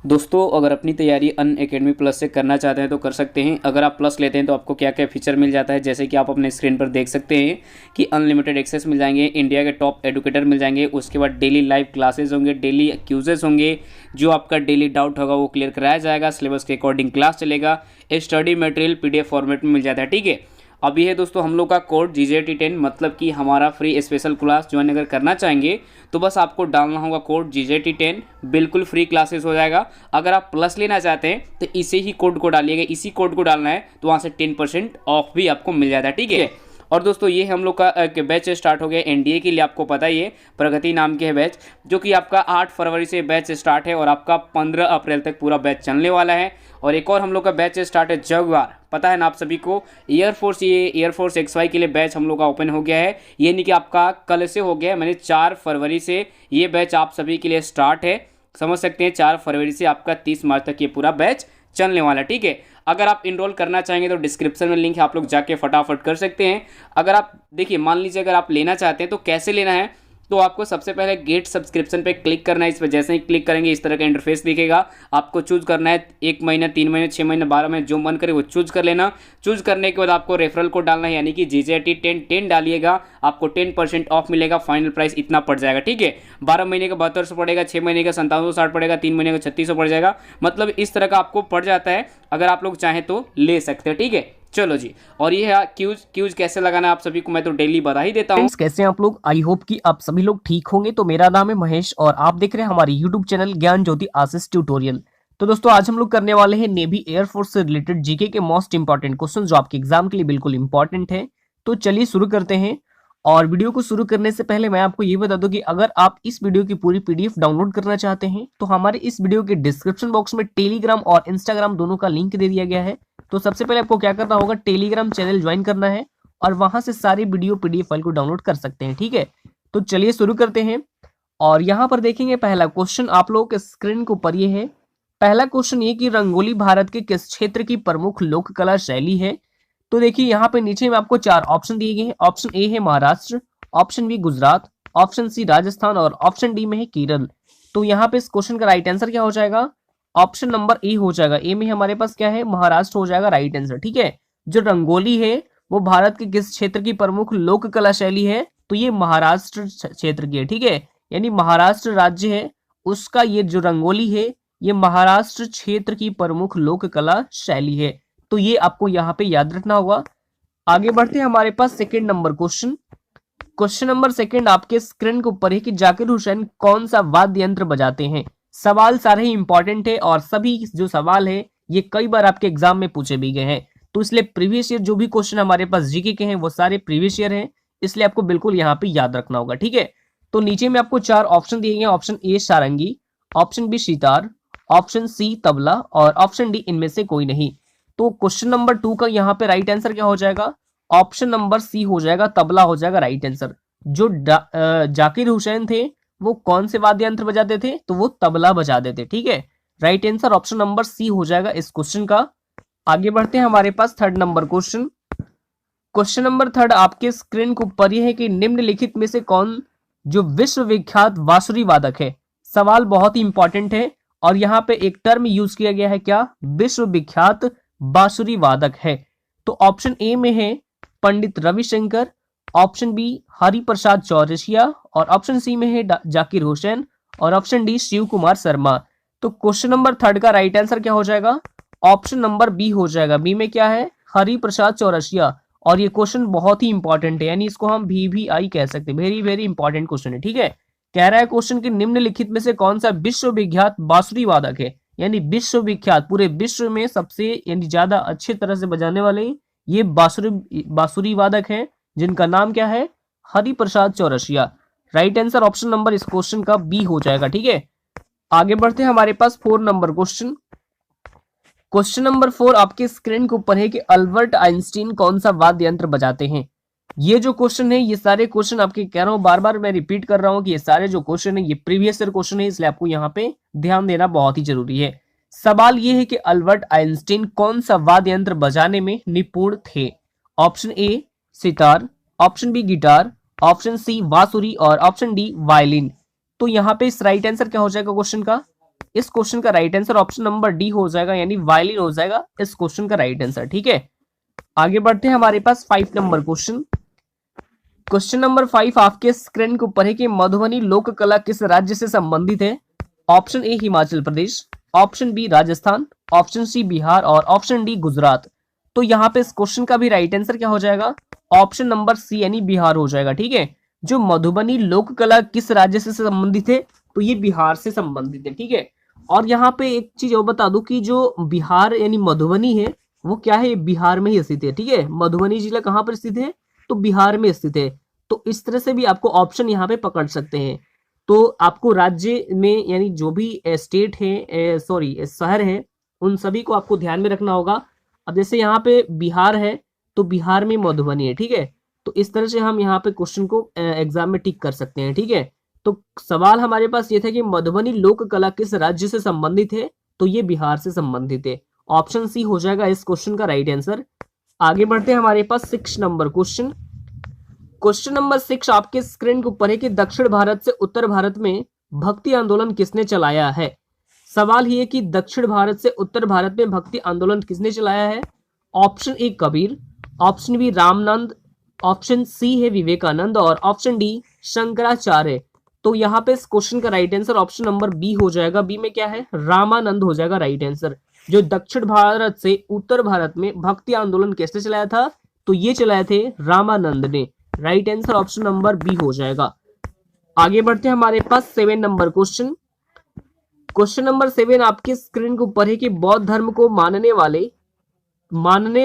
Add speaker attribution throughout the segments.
Speaker 1: दोस्तों अगर अपनी तैयारी अनअकैडमी प्लस से करना चाहते हैं तो कर सकते हैं। अगर आप प्लस लेते हैं तो आपको क्या क्या फीचर मिल जाता है, जैसे कि आप अपने स्क्रीन पर देख सकते हैं कि अनलिमिटेड एक्सेस मिल जाएंगे, इंडिया के टॉप एडुकेटर मिल जाएंगे, उसके बाद डेली लाइव क्लासेस होंगे, डेली क्यूजेस होंगे, जो आपका डेली डाउट होगा वो क्लियर कराया जाएगा, सिलेबस के अकॉर्डिंग क्लास चलेगा, स्टडी मटेरियल पीडीएफ फॉर्मेट में मिल जाता है। ठीक है, अब ये है दोस्तों हम लोग का कोड GJT10, मतलब कि हमारा फ्री स्पेशल क्लास ज्वाइन अगर करना चाहेंगे तो बस आपको डालना होगा कोड GJT10, बिल्कुल फ्री क्लासेस हो जाएगा। अगर आप प्लस लेना चाहते हैं तो इसे ही कोड को डालिएगा, इसी कोड को डालना है तो वहाँ से 10% ऑफ भी आपको मिल जाता है। ठीक है, और दोस्तों ये हम लोग का एक बैच स्टार्ट हो गया एनडीए के लिए, आपको पता ही है, प्रगति नाम के है बैच, जो कि आपका 8 फरवरी से बैच स्टार्ट है और आपका 15 अप्रैल तक पूरा बैच चलने वाला है। और एक और हम लोग का बैच स्टार्ट है जगुआर, पता है ना आप सभी को, एयरफोर्स, ये एयरफोर्स XY के लिए बैच हम लोग का ओपन हो गया है। ये नहीं कि आपका कल से हो गया है, मैंने 4 फरवरी से ये बैच आप सभी के लिए स्टार्ट है, समझ सकते हैं। 4 फरवरी से आपका 30 मार्च तक ये पूरा बैच चलने वाला है। ठीक है, अगर आप इनरोल करना चाहेंगे तो डिस्क्रिप्शन में लिंक है, आप लोग जाके फटाफट कर सकते हैं। अगर आप देखिए, मान लीजिए अगर आप लेना चाहते हैं तो कैसे लेना है, तो आपको सबसे पहले गेट सब्सक्रिप्शन पे क्लिक करना है। इस पर जैसे ही क्लिक करेंगे इस तरह का इंटरफेस दिखेगा, आपको चूज करना है 1 महीना, 3 महीने, 6 महीने, 12 महीने, जो मन करे वो चूज कर लेना। चूज करने के बाद आपको रेफरल कोड डालना है, यानी कि GJT10 डालिएगा, आपको 10% ऑफ मिलेगा, फाइनल प्राइस इतना पड़ जाएगा। ठीक है, 12 महीने का 7200 पड़ेगा, 6 महीने का 5760 पड़ेगा, 3 महीने का 3600 पड़ जाएगा, मतलब इस तरह का आपको पड़ जाता है। अगर आप लोग चाहें तो ले सकते हैं। ठीक है, चलो जी, और ये है क्यूज कैसे लगाना है आप सभी को मैं तो डेली बता ही देता हूँ।
Speaker 2: फ्रेंड्स, कैसे हैं आप लोग? आई होप कि आप सभी लोग ठीक होंगे। तो मेरा नाम है महेश और आप देख रहे हैं हमारे यूट्यूब चैनल ज्ञान ज्योति आशीष ट्यूटोरियल। तो दोस्तों आज हम लोग करने वाले हैं नेवी एयरफोर्स से रिलेटेड जीके के मोस्ट इंपॉर्टेंट क्वेश्चन, जो आपके एग्जाम के लिए बिल्कुल इंपॉर्टेंट है। तो चलिए शुरू करते हैं। और वीडियो को शुरू करने से पहले मैं आपको ये बता दूं कि अगर आप इस वीडियो की पूरी PDF डाउनलोड करना चाहते हैं तो हमारे इस वीडियो के डिस्क्रिप्शन बॉक्स में टेलीग्राम और इंस्टाग्राम दोनों का लिंक दे दिया गया है। तो सबसे पहले आपको क्या करना होगा, टेलीग्राम चैनल ज्वाइन करना है और वहां से सारी वीडियो PDF फाइल को डाउनलोड कर सकते हैं। ठीक है, तो चलिए शुरू करते हैं। और यहाँ पर देखेंगे पहला क्वेश्चन आप लोगों के स्क्रीन के ऊपर ये है। पहला क्वेश्चन ये कि रंगोली भारत के किस क्षेत्र की प्रमुख लोक कला शैली है? तो देखिए यहाँ पे नीचे में आपको 4 ऑप्शन दिए गए हैं। ऑप्शन ए है Maharashtra, option B Gujarat, option C Rajasthan और ऑप्शन डी में है केरल। तो यहाँ पे इस क्वेश्चन का राइट आंसर क्या हो जाएगा? ऑप्शन नंबर ए हो जाएगा। ए में हमारे पास क्या है? महाराष्ट्र हो जाएगा राइट आंसर। ठीक है, जो रंगोली है वो भारत के किस क्षेत्र की प्रमुख लोक कला शैली है? तो ये महाराष्ट्र क्षेत्र की है। ठीक है, यानी महाराष्ट्र राज्य है उसका ये जो रंगोली है ये महाराष्ट्र क्षेत्र की प्रमुख लोक कला शैली है। तो ये आपको यहाँ पे याद रखना होगा। आगे बढ़ते हैं, हमारे पास second number question. Question number second आपके स्क्रीन के ऊपर है कि जाकिर हुसैन कौन सा वाद्य यंत्र बजाते हैं? सवाल सारे ही इंपॉर्टेंट है और सभी जो सवाल है ये कई बार आपके एग्जाम में पूछे भी गए हैं। तो इसलिए प्रीवियस ईयर जो भी क्वेश्चन हमारे पास जीके के हैं वो सारे प्रीवियस ईयर हैं, इसलिए आपको बिल्कुल यहाँ पे याद रखना होगा। ठीक है, तो नीचे में आपको 4 ऑप्शन दिए गए। Option A sarangi, option B sitar, option C tabla और ऑप्शन डी इनमें से कोई नहीं। तो क्वेश्चन नंबर 2 का यहाँ पे राइट आंसर क्या हो जाएगा? ऑप्शन नंबर सी हो जाएगा, तबला हो जाएगा राइट आंसर। जो जाकिर हुसैन थे वो कौन से वाद्य यंत्र बजाते थे? तो वो तबला बजाते थे। ठीक है, right answer option number C हो जाएगा इस क्वेश्चन का। आगे बढ़ते हैं, हमारे पास third number question. Question number third आपके स्क्रीन के ऊपर यह है कि निम्नलिखित में से कौन जो विश्वविख्यात बांसुरी वादक है? सवाल बहुत ही इंपॉर्टेंट है और यहाँ पे एक टर्म यूज किया गया है, क्या? विश्वविख्यात बांसुरी वादक है। तो ऑप्शन ए में है पंडित रविशंकर, ऑप्शन बी हरिप्रसाद चौरसिया और ऑप्शन सी में है जाकिर हुसैन और ऑप्शन डी शिव कुमार शर्मा। तो क्वेश्चन नंबर थर्ड का राइट आंसर क्या हो जाएगा? ऑप्शन नंबर बी हो जाएगा। बी में क्या है? हरिप्रसाद चौरसिया। और ये क्वेश्चन बहुत ही इंपॉर्टेंट है, यानी इसको हम VVI कह सकते हैं, वेरी वेरी इंपॉर्टेंट क्वेश्चन है। ठीक है, कह रहा है क्वेश्चन कि निम्नलिखित में से कौन सा विश्वविख्यात बांसुरी वादक है? यानी विश्वविख्यात, पूरे विश्व में सबसे यानी ज्यादा अच्छे तरह से बजाने वाले ये बांसुरी वादक हैं, जिनका नाम क्या है? Hariprasad Chaurasia. Right answer option number इस क्वेश्चन का बी हो जाएगा। ठीक है, आगे बढ़ते हैं, हमारे पास 4 नंबर क्वेश्चन। क्वेश्चन नंबर 4 आपके स्क्रीन के ऊपर है कि अल्बर्ट आइंस्टीन कौन सा वाद्य यंत्र बजाते हैं? ये जो क्वेश्चन है, ये सारे क्वेश्चन आपके कह रहा हूं, बार बार मैं रिपीट कर रहा हूं कि ये सारे जो क्वेश्चन है ये प्रीवियस ईयर क्वेश्चन है, इसलिए आपको यहाँ पे ध्यान देना बहुत ही जरूरी है। सवाल ये है कि अल्बर्ट आइंस्टीन कौन सा वाद्य यंत्र बजाने में निपुण थे? Option A sitar, option B guitar, option C बांसुरी और ऑप्शन डी वायलिन। तो यहाँ पे इस राइट आंसर क्या हो जाएगा क्वेश्चन का? इस क्वेश्चन का right answer option number D हो जाएगा, यानी वायलिन हो जाएगा इस क्वेश्चन का राइट आंसर। ठीक है, आगे बढ़ते हैं हमारे पास 5 नंबर क्वेश्चन। क्वेश्चन नंबर 5 आपके स्क्रीन के ऊपर है कि मधुबनी लोक कला किस राज्य से संबंधित है? Option A Himachal Pradesh, option B Rajasthan, option C Bihar और ऑप्शन डी गुजरात। तो यहाँ पे इस क्वेश्चन का भी राइट आंसर क्या हो जाएगा? ऑप्शन नंबर सी यानी बिहार हो जाएगा। ठीक है, जो मधुबनी लोक कला किस राज्य से संबंधित है? तो ये बिहार से संबंधित है। ठीक है, और यहाँ पे एक चीज और बता दूं कि जो बिहार यानी मधुबनी है वो क्या है, बिहार में ही स्थित है। ठीक है, मधुबनी जिला कहाँ पर स्थित है? तो बिहार में स्थित है। तो इस तरह से भी आपको ऑप्शन यहाँ पे पकड़ सकते हैं। तो आपको राज्य में यानी जो भी स्टेट है, सॉरी शहर है, उन सभी को आपको ध्यान में रखना होगा। अब जैसे यहाँ पे बिहार है तो बिहार में मधुबनी है। ठीक है, तो इस तरह से हम यहाँ पे क्वेश्चन को एग्जाम में टिक कर सकते हैं। ठीक है, तो सवाल हमारे पास ये था कि मधुबनी लोक कला किस राज्य से संबंधित है? तो ये बिहार से संबंधित है। ऑप्शन सी हो जाएगा इस क्वेश्चन का राइट आंसर। आगे बढ़ते हैं हमारे पास 6 नंबर क्वेश्चन। क्वेश्चन नंबर 6 आपके स्क्रीन के ऊपर है कि दक्षिण भारत से उत्तर भारत में भक्ति आंदोलन किसने चलाया है? सवाल ये है कि दक्षिण भारत से उत्तर भारत में भक्ति आंदोलन किसने चलाया है? Option A Kabir, option B Ramanand, option C है विवेकानंद और ऑप्शन डी शंकराचार्य। तो यहाँ पे इस क्वेश्चन का right answer option number B हो जाएगा। बी में क्या है? रामानंद हो जाएगा राइट आंसर। जो दक्षिण भारत से उत्तर भारत में भक्ति आंदोलन किसने चलाया था? तो ये चलाए थे रामानंद ने। Right answer option number B हो जाएगा। आगे बढ़ते हैं हमारे पास 7 नंबर क्वेश्चन। क्वेश्चन नंबर 7 आपके स्क्रीन के ऊपर है कि बौद्ध धर्म को मानने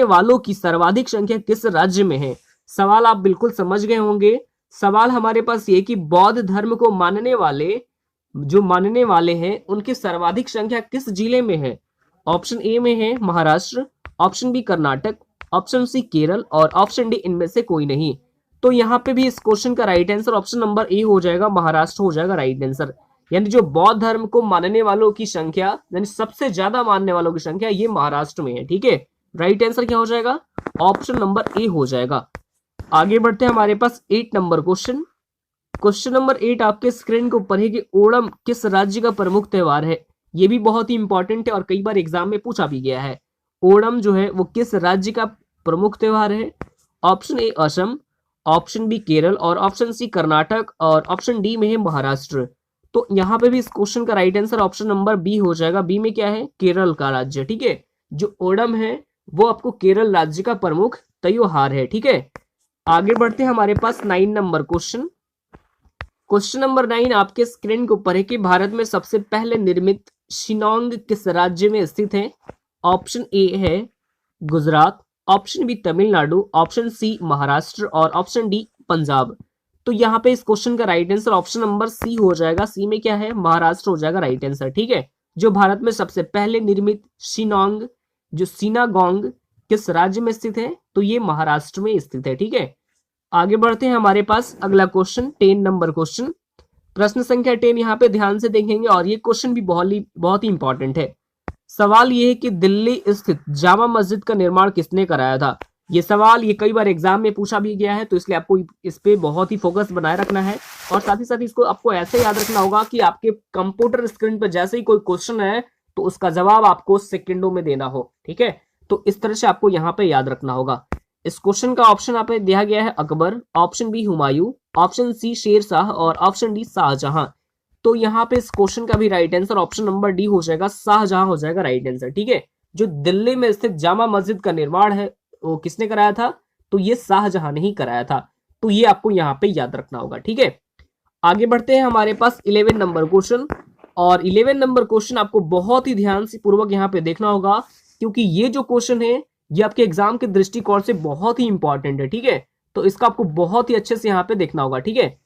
Speaker 2: वालों की सर्वाधिक संख्या किस राज्य में है? सवाल आप बिल्कुल समझ गए होंगे। सवाल हमारे पास ये कि बौद्ध धर्म को मानने वाले हैं उनकी सर्वाधिक संख्या किस जिले में है? ऑप्शन ए में है Maharashtra, option B Karnataka, option C Kerala और ऑप्शन डी इनमें से कोई नहीं। तो यहाँ पे भी इस क्वेश्चन का right answer option number A हो जाएगा, महाराष्ट्र हो जाएगा राइट आंसर। यानी जो बौद्ध धर्म को मानने वालों की संख्या यानी सबसे ज्यादा मानने वालों की संख्या ये महाराष्ट्र में है। ठीक है, राइट आंसर क्या हो जाएगा? ऑप्शन नंबर ए हो जाएगा। आगे बढ़ते हैं हमारे पास 8 नंबर क्वेश्चन। क्वेश्चन नंबर 8 आपके स्क्रीन के ऊपर है कि ओणम किस राज्य का प्रमुख त्योहार है? ये भी बहुत ही इंपॉर्टेंट है और कई बार एग्जाम में पूछा भी गया है। ओणम जो है वो किस राज्य का प्रमुख त्योहार है? Option A Assam, option B Kerala और ऑप्शन सी कर्नाटक और ऑप्शन डी में है महाराष्ट्र। तो यहाँ पे भी इस क्वेश्चन का right answer option number B हो जाएगा। बी में क्या है? केरल का राज्य। ठीक है, जो ओणम है वो आपको केरल राज्य का प्रमुख त्योहार है। ठीक है, आगे बढ़ते हैं हमारे पास 9 नंबर क्वेश्चन। क्वेश्चन नंबर 9 आपके स्क्रीन के ऊपर है कि भारत में सबसे पहले निर्मित शिलांग किस राज्य में स्थित है? ऑप्शन ए है Gujarat, option B Tamil Nadu, option C Maharashtra और ऑप्शन डी पंजाब। तो यहाँ पे इस क्वेश्चन का right answer option number C हो जाएगा। सी में क्या है? महाराष्ट्र हो जाएगा राइट आंसर। ठीक है, जो भारत में सबसे पहले निर्मित शिलांग जो सिनागोंग किस राज्य में स्थित है? तो ये महाराष्ट्र में स्थित है। ठीक है, आगे बढ़ते हैं हमारे पास अगला क्वेश्चन 10 नंबर क्वेश्चन। प्रश्न संख्या 10 यहाँ पे ध्यान से देखेंगे और ये क्वेश्चन भी बहुत ही इंपॉर्टेंट है। सवाल ये है कि दिल्ली स्थित जामा मस्जिद का निर्माण किसने कराया था? ये सवाल ये कई बार एग्जाम में पूछा भी गया है, तो इसलिए आपको इस पे बहुत ही फोकस बनाए रखना है और साथ ही साथ इसको आपको ऐसे याद रखना होगा कि आपके कंप्यूटर स्क्रीन पर जैसे ही कोई क्वेश्चन है तो उसका जवाब आपको सेकेंडों में देना हो। ठीक है, तो इस तरह से आपको यहाँ पे याद रखना होगा। इस क्वेश्चन का ऑप्शन यहाँ पे दिया गया है Akbar, option B Humayun, option C Sher Shah और ऑप्शन डी शाहजहां। तो यहाँ पे इस क्वेश्चन का भी right answer option number D हो जाएगा, शाहजहां हो जाएगा राइट आंसर। ठीक है, जो दिल्ली में स्थित जामा मस्जिद का निर्माण है वो किसने कराया था? तो ये शाहजहां ने ही कराया था। तो ये आपको यहाँ पे याद रखना होगा। ठीक है, आगे बढ़ते हैं हमारे पास 11 नंबर क्वेश्चन और 11 नंबर क्वेश्चन आपको बहुत ही ध्यान से पूर्वक यहाँ पे देखना होगा क्योंकि ये जो क्वेश्चन है ये आपके एग्जाम के दृष्टिकोण से बहुत ही इंपॉर्टेंट है। ठीक है, तो इसका आपको बहुत ही अच्छे से यहाँ पे देखना होगा। ठीक है,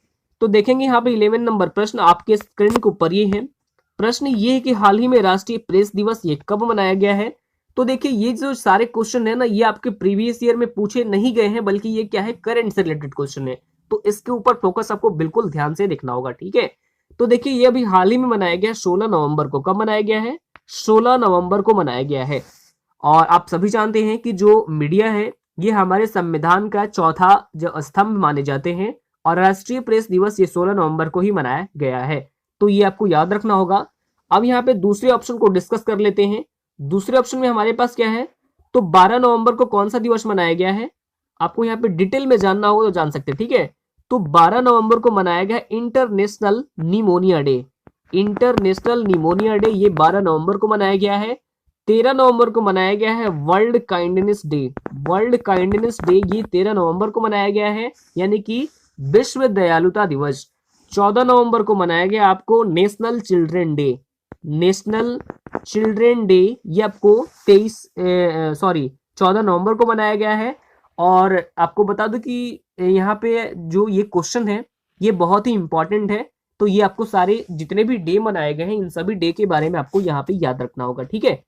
Speaker 2: तो देखेंगे यहाँ पे 11 नंबर प्रश्न आपके स्क्रीन के ऊपर ये है। प्रश्न ये है कि हाल ही में राष्ट्रीय प्रेस दिवस ये कब मनाया गया है? तो देखिए ये जो सारे क्वेश्चन है ना ये आपके प्रीवियस ईयर में पूछे नहीं गए हैं बल्कि ये क्या है? करंट से रिलेटेड क्वेश्चन है, तो इसके ऊपर फोकस आपको बिल्कुल ध्यान से देखना होगा। ठीक है, तो देखिए ये अभी हाल ही में मनाया गया 16 नवंबर को। कब मनाया गया है? 16 नवंबर को मनाया गया है। और आप सभी जानते हैं कि जो मीडिया है ये हमारे संविधान का चौथा जो स्तंभ माने जाते हैं और राष्ट्रीय प्रेस दिवस ये 16 नवंबर को ही मनाया गया है। तो ये आपको याद रखना होगा। अब यहाँ पे दूसरे ऑप्शन को डिस्कस कर लेते हैं। दूसरे ऑप्शन में हमारे पास क्या है, तो 12 नवंबर को कौन सा दिवस मनाया गया है, आपको यहाँ पे डिटेल में जानना होगा तो जान सकते हैं, ठीक है। तो 12 नवंबर को मनाया गया international pneumonia day. International pneumonia day ये 12 नवंबर को मनाया गया है। 13 नवंबर को मनाया गया है world kindness day. World kindness day ये 13 नवंबर को मनाया गया है, यानी कि विश्व दयालुता दिवस। 14 नवंबर को मनाया गया आपको national children day. National children day ये आपको 14 नवंबर को मनाया गया है। और आपको बता दूं कि यहाँ पे जो ये क्वेश्चन है ये बहुत ही इंपॉर्टेंट है, तो ये आपको सारे जितने भी डे मनाए गए हैं इन सभी डे के बारे में आपको यहाँ पे याद रखना होगा, ठीक है।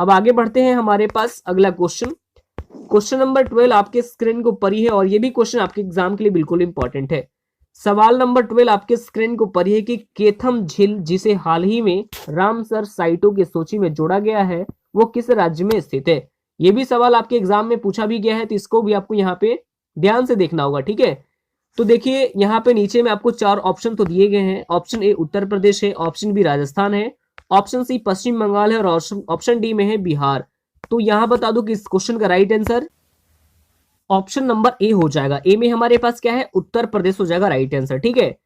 Speaker 2: अब आगे बढ़ते हैं, हमारे पास अगला क्वेश्चन, क्वेश्चन नंबर 12 आपके स्क्रीन के ऊपर ही है और ये भी क्वेश्चन आपके एग्जाम के लिए बिल्कुल इंपॉर्टेंट है। सवाल नंबर 12 आपके स्क्रीन के ऊपर ही है कि केथम झील जिसे हाल ही में रामसर साइटों की सूची में जोड़ा गया है वो किस राज्य में स्थित है। ये भी सवाल आपके एग्जाम में पूछा भी गया है, तो इसको भी आपको यहाँ पे ध्यान से देखना होगा, ठीक है। तो देखिए यहाँ पे नीचे में आपको 4 ऑप्शन तो दिए गए हैं। ऑप्शन ए उत्तर प्रदेश है, ऑप्शन बी राजस्थान है, ऑप्शन सी पश्चिम बंगाल है और ऑप्शन डी में है बिहार। तो यहाँ बता दो कि इस क्वेश्चन का right answer option number A हो जाएगा। ए में हमारे पास क्या है, उत्तर प्रदेश हो जाएगा राइट आंसर, ठीक है।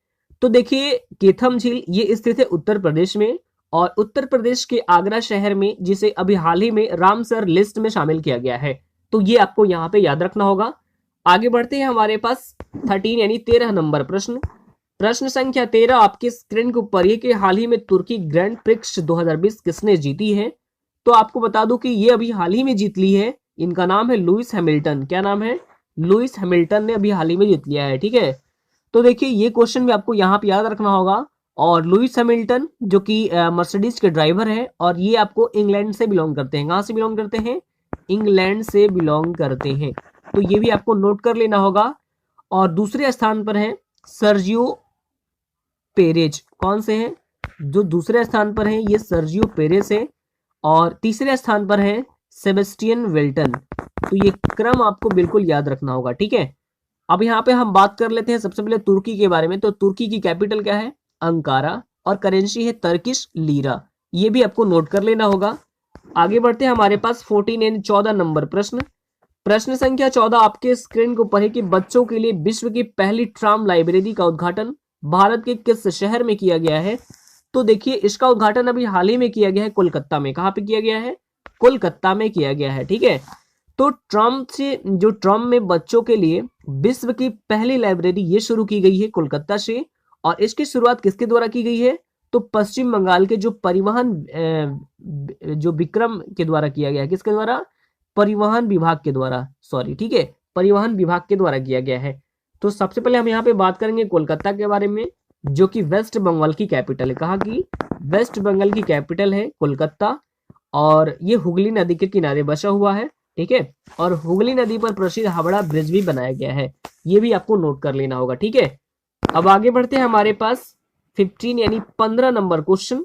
Speaker 2: तो देखिए केथम झील ये स्थित है उत्तर प्रदेश में, और उत्तर प्रदेश के आगरा शहर में, जिसे अभी हाल ही में रामसर लिस्ट में शामिल किया गया है। तो ये आपको यहाँ पे याद रखना होगा। आगे बढ़ते हैं, हमारे पास 13 यानी 13 नंबर प्रश्न। प्रश्न संख्या 13 आपके स्क्रीन के ऊपर है कि हाल ही में तुर्की ग्रैंड प्रिक्स 2020 किसने जीती है। तो आपको बता दूं कि ये अभी हाल ही में जीत ली है। इनका नाम है लुइस हैमिल्टन। क्या नाम है, लुइस हैमिल्टन ने अभी हाल ही में जीत लिया है, ठीक है। तो देखिए ये क्वेश्चन भी आपको यहाँ पे याद रखना होगा। और लुइस हैमिल्टन जो कि मर्सिडीज के ड्राइवर है, और ये आपको इंग्लैंड से बिलोंग करते हैं। कहाँ से बिलोंग करते हैं, इंग्लैंड से बिलोंग करते हैं। तो ये भी आपको नोट कर लेना होगा। और दूसरे स्थान पर है सर्जियो पेरेज। कौन से हैं, जो दूसरे स्थान पर है ये सर्जियो पेरेज है, और तीसरे स्थान पर है सेबेस्टियन वेल्टन। तो ये क्रम आपको बिल्कुल याद रखना होगा, ठीक है। अब यहाँ पे हम बात कर लेते हैं सबसे पहले तुर्की के बारे में। तो तुर्की की कैपिटल क्या है, अंकारा, और करेंसी है तर्किश लीरा। ये भी आपको नोट कर लेना होगा। आगे बढ़ते हैं, हमारे पास 14 यानी 14 नंबर प्रश्न। प्रश्न संख्या 14 आपके स्क्रीन को पढ़े कि बच्चों के लिए विश्व की पहली ट्राम लाइब्रेरी का उद्घाटन भारत के किस शहर में किया गया है। तो देखिए इसका उद्घाटन अभी हाल ही में किया गया है कोलकाता में। कहाँ पे किया गया है, कोलकाता में किया गया है, ठीक है। तो ट्रम में बच्चों के लिए विश्व की पहली लाइब्रेरी ये शुरू की गई है कोलकाता से। और इसकी शुरुआत किसके द्वारा की गई है, तो पश्चिम बंगाल के जो परिवहन जो विक्रम के द्वारा किया गया है। किसके द्वारा, परिवहन विभाग के द्वारा, सॉरी, ठीक है, परिवहन विभाग के द्वारा किया गया है। तो सबसे पहले हम यहाँ पे बात करेंगे कोलकाता के बारे में, जो कि वेस्ट बंगाल की कैपिटल है। कहाँ की, वेस्ट बंगाल की कैपिटल है कोलकाता। और ये हुगली नदी के किनारे बसा हुआ है, ठीक है। और हुगली नदी पर प्रसिद्ध हावड़ा ब्रिज भी बनाया गया है। ये भी आपको नोट कर लेना होगा, ठीक है। अब आगे बढ़ते हैं, हमारे पास 15 यानी 15 नंबर क्वेश्चन।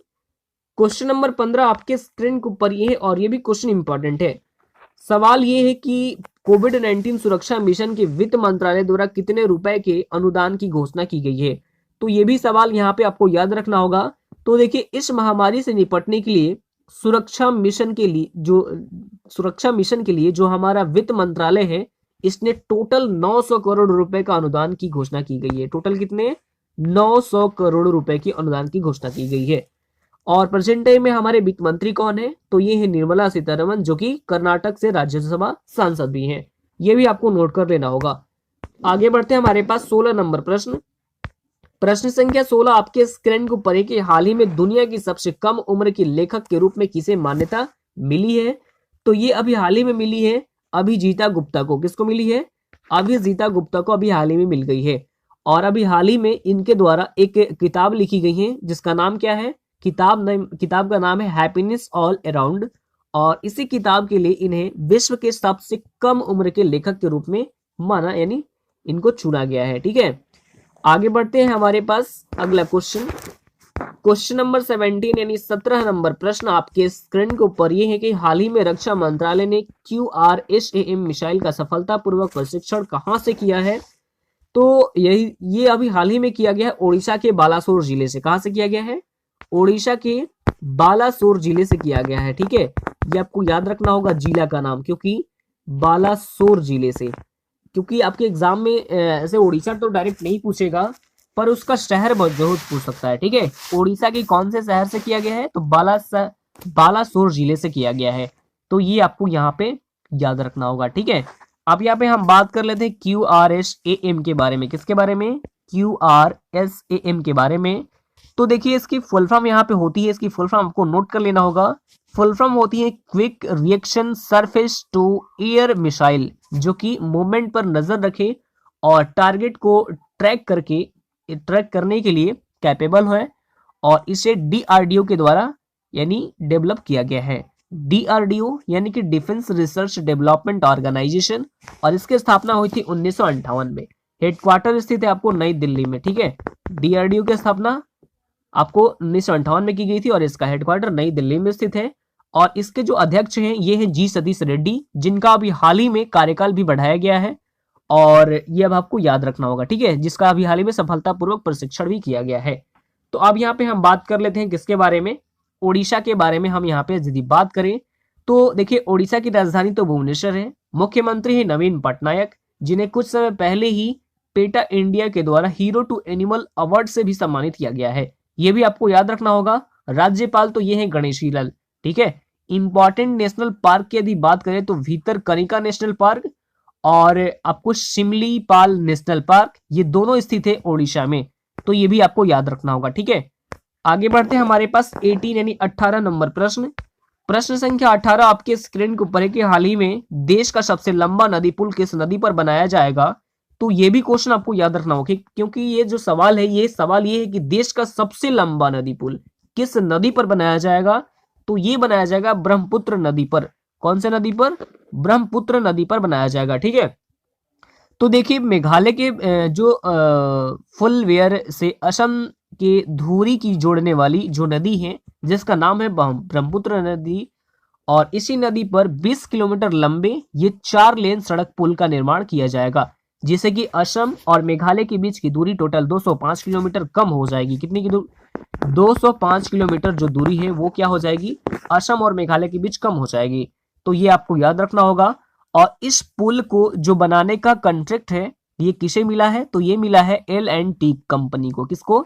Speaker 2: क्वेश्चन नंबर 15 आपके स्क्रीन के ऊपर ये है, और ये भी क्वेश्चन इंपॉर्टेंट है। सवाल ये है कि कोविड-19 सुरक्षा मिशन के वित्त मंत्रालय द्वारा कितने रुपए के अनुदान की घोषणा की गई है। तो ये भी सवाल यहाँ पे आपको याद रखना होगा। तो देखिए इस महामारी से निपटने के लिए सुरक्षा मिशन के लिए जो हमारा वित्त मंत्रालय है, इसने टोटल 900 करोड़ रुपए का अनुदान की घोषणा की गई है। टोटल कितने, 900 करोड़ रुपए की अनुदान की घोषणा की गई है। और प्रेजेंट टाइम में हमारे वित्त मंत्री कौन है, तो ये है निर्मला सीतारमन, जो कि कर्नाटक से राज्यसभा सांसद भी हैं। ये भी आपको नोट कर लेना होगा। आगे बढ़ते हैं, हमारे पास 16 नंबर प्रश्न। प्रश्न संख्या 16 आपके स्क्रीन को पढ़े कि हाल ही में दुनिया की सबसे कम उम्र की लेखक के रूप में किसे मान्यता मिली है। तो ये अभी हाल ही में मिली है अभिजीता गुप्ता को। किसको मिली है, अभिजीता गुप्ता को अभी हाल ही में मिल गई है। और अभी हाल ही में इनके द्वारा एक किताब लिखी गई है, जिसका नाम क्या है, किताब का नाम है हैप्पीनेस ऑल अराउंड। और इसी किताब के लिए इन्हें विश्व के सबसे कम उम्र के लेखक के रूप में माना, यानी इनको चुना गया है, ठीक है। आगे बढ़ते हैं, हमारे पास अगला क्वेश्चन, क्वेश्चन नंबर 17 यानी 17 नंबर प्रश्न आपके स्क्रीन के ऊपर ये है कि हाल ही में रक्षा मंत्रालय ने QRSAM मिसाइल का सफलतापूर्वक परीक्षण कहां से किया है। तो ये अभी हाल ही में किया गया है ओडिशा के बालासोर जिले से। कहां से किया गया है, ओडिशा के बालासोर जिले से किया गया है। ठीक है, ये आपको याद रखना होगा जिला का नाम, क्योंकि बालासोर जिले से, क्योंकि आपके एग्जाम में ऐसे ओडिशा तो डायरेक्ट नहीं पूछेगा, पर उसका शहर बहुत जरूर पूछ सकता है। ठीक है, ओडिशा के कौन से शहर से किया गया है, तो बालासोर जिले से किया गया है। तो ये आपको यहाँ पे याद रखना होगा। ठीक है, अब यहाँ पे हम बात कर लेते हैं QRSAM के बारे में। किसके बारे में? QRSAM के बारे में। तो देखिए इसकी फुल फॉर्म यहाँ पे होती है, इसकी फुल फॉर्म आपको नोट कर लेना होगा। फुल फॉर्म होती है quick reaction surface to air missile, जो कि मूवमेंट पर नजर रखे और टारगेट को ट्रैक करने के लिए कैपेबल है, और इसे DRDO के द्वारा यानी डेवलप किया गया है। DRDO यानी कि डिफेंस रिसर्च डेवलपमेंट ऑर्गेनाइजेशन, और इसकी स्थापना हुई थी 1958 में। हेडक्वार्टर स्थित है आपको नई दिल्ली में। ठीक है, DRDO की स्थापना आपको 1958 में की गई थी और इसका हेडक्वार्टर नई दिल्ली में स्थित है। और इसके जो अध्यक्ष हैं ये हैं जी सतीश रेड्डी, जिनका अभी हाल ही में कार्यकाल भी बढ़ाया गया है, और ये अब आपको याद रखना होगा। ठीक है, जिसका अभी हाल ही में सफलतापूर्वक प्रशिक्षण भी किया गया है। तो अब यहाँ पे हम बात कर लेते हैं किसके बारे में? ओडिशा के बारे में हम यहाँ पे यदि बात करें तो देखिए ओडिशा की राजधानी तो भुवनेश्वर है। मुख्यमंत्री है नवीन पटनायक, जिन्हें कुछ समय पहले ही पेटा इंडिया के द्वारा हीरो टू एनिमल अवार्ड से भी सम्मानित किया गया है। ये भी आपको याद रखना होगा। राज्यपाल तो ये है गणेशी लाल। ठीक है, इंपॉर्टेंट नेशनल पार्क की यदि बात करें तो भीतरकनिका नेशनल पार्क और आपको शिमलीपाल नेशनल पार्क, ये दोनों स्थित है ओडिशा में। तो ये भी आपको याद रखना होगा। ठीक है, आगे बढ़ते हैं हमारे पास 18 यानी 18 नंबर प्रश्न। प्रश्न संख्या 18 आपके स्क्रीन के ऊपर है कि हाल ही में देश का सबसे लंबा नदी पुल किस नदी पर बनाया जाएगा। तो ये भी क्वेश्चन आपको याद रखना होगा, क्योंकि ये जो सवाल है ये है कि देश का सबसे लंबा नदी पुल किस नदी पर बनाया जाएगा। तो ये बनाया जाएगा ब्रह्मपुत्र नदी पर। कौन से नदी पर? ब्रह्मपुत्र नदी पर बनाया जाएगा। ठीक है, तो देखिए मेघालय के जो फुलवेयर से असम के धुरी की जोड़ने वाली जो नदी है, जिसका नाम है ब्रह्मपुत्र नदी, और इसी नदी पर 20 किलोमीटर लंबे ये 4 लेन सड़क पुल का निर्माण किया जाएगा, जिससे कि असम और मेघालय के बीच की दूरी टोटल 205 किलोमीटर कम हो जाएगी। कितनी की दूरी? 205 किलोमीटर जो दूरी है वो क्या हो जाएगी? असम और मेघालय के बीच कम हो जाएगी। तो ये आपको याद रखना होगा। और इस पुल को जो बनाने का कॉन्ट्रैक्ट है ये किसे मिला है? तो ये मिला है L&T कंपनी को। किसको?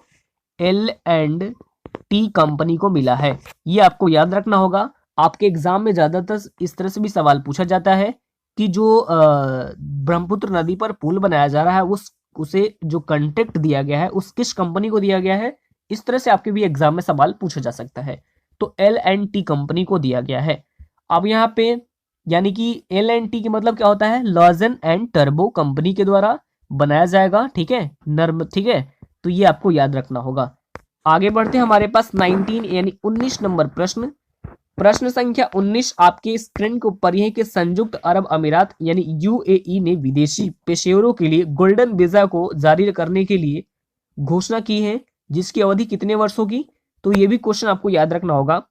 Speaker 2: L&T कंपनी को मिला है। ये आपको याद रखना होगा। आपके एग्जाम में ज्यादातर इस तरह से भी सवाल पूछा जाता है कि जो ब्रह्मपुत्र नदी पर पुल बनाया जा रहा है उसे जो कॉन्ट्रैक्ट दिया गया है उस किस कंपनी को दिया गया है। इस तरह से आपके भी एग्जाम में सवाल पूछा जा सकता है। तो L&T कंपनी को दिया गया है। अब यहाँ पे यानी कि L&T की मतलब क्या होता है? लॉजन एंड टर्बो कंपनी के द्वारा बनाया जाएगा। ठीक है, ठीक है, तो ये आपको याद रखना होगा। आगे बढ़ते हैं हमारे पास 19 यानी 19 नंबर प्रश्न। प्रश्न संख्या 19 आपके स्क्रीन के ऊपर है कि संयुक्त अरब अमीरात यानी UAE ने विदेशी पेशेवरों के लिए गोल्डन वीजा को जारी करने के लिए घोषणा की है, जिसकी अवधि कितने वर्षों की? तो ये भी क्वेश्चन आपको याद रखना होगा।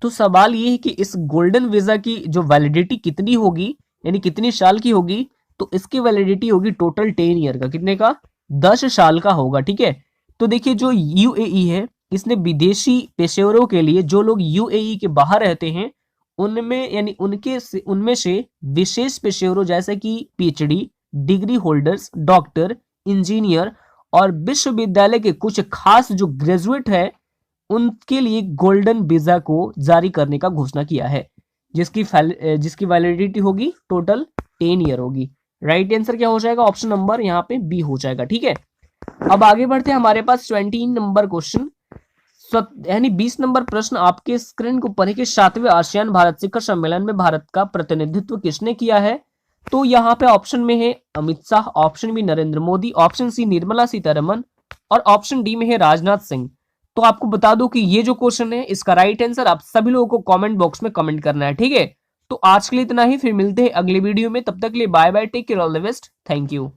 Speaker 2: तो सवाल ये है कि इस गोल्डन वीजा की जो वैलिडिटी कितनी होगी, यानी कितनी साल की होगी? तो इसकी वैलिडिटी होगी टोटल 10 ईयर का। कितने का? 10 साल का होगा। ठीक है, तो देखिए जो UAE है इसने विदेशी पेशेवरों के लिए, जो लोग UAE के बाहर रहते हैं उनमें यानी उनमें से विशेष पेशेवरों जैसे कि PhD degree holders, doctor, engineer और विश्वविद्यालय के कुछ खास जो ग्रेजुएट है उनके लिए गोल्डन वीजा को जारी करने का घोषणा किया है, जिसकी वैलिडिटी होगी टोटल 10 ईयर होगी। राइट आंसर क्या हो जाएगा? ऑप्शन नंबर यहाँ पे बी हो जाएगा। ठीक है, अब आगे बढ़ते हैं हमारे पास 20 नंबर क्वेश्चन यानी 20 नंबर प्रश्न आपके स्क्रीन को ऊपर है कि 7वें आसियान भारत शिखर सम्मेलन में भारत का प्रतिनिधित्व किसने किया है? तो यहाँ पे ऑप्शन में है Amit Shah, option B Narendra Modi, option C Nirmala Sitharaman और ऑप्शन डी में है राजनाथ सिंह। तो आपको बता दो कि ये जो क्वेश्चन है इसका राइट आंसर आप सभी लोगों को कमेंट बॉक्स में कमेंट करना है। ठीक है, तो आज के लिए इतना ही, फिर मिलते हैं अगले वीडियो में। तब तक के लिए bye bye, take care, all the best, thank you.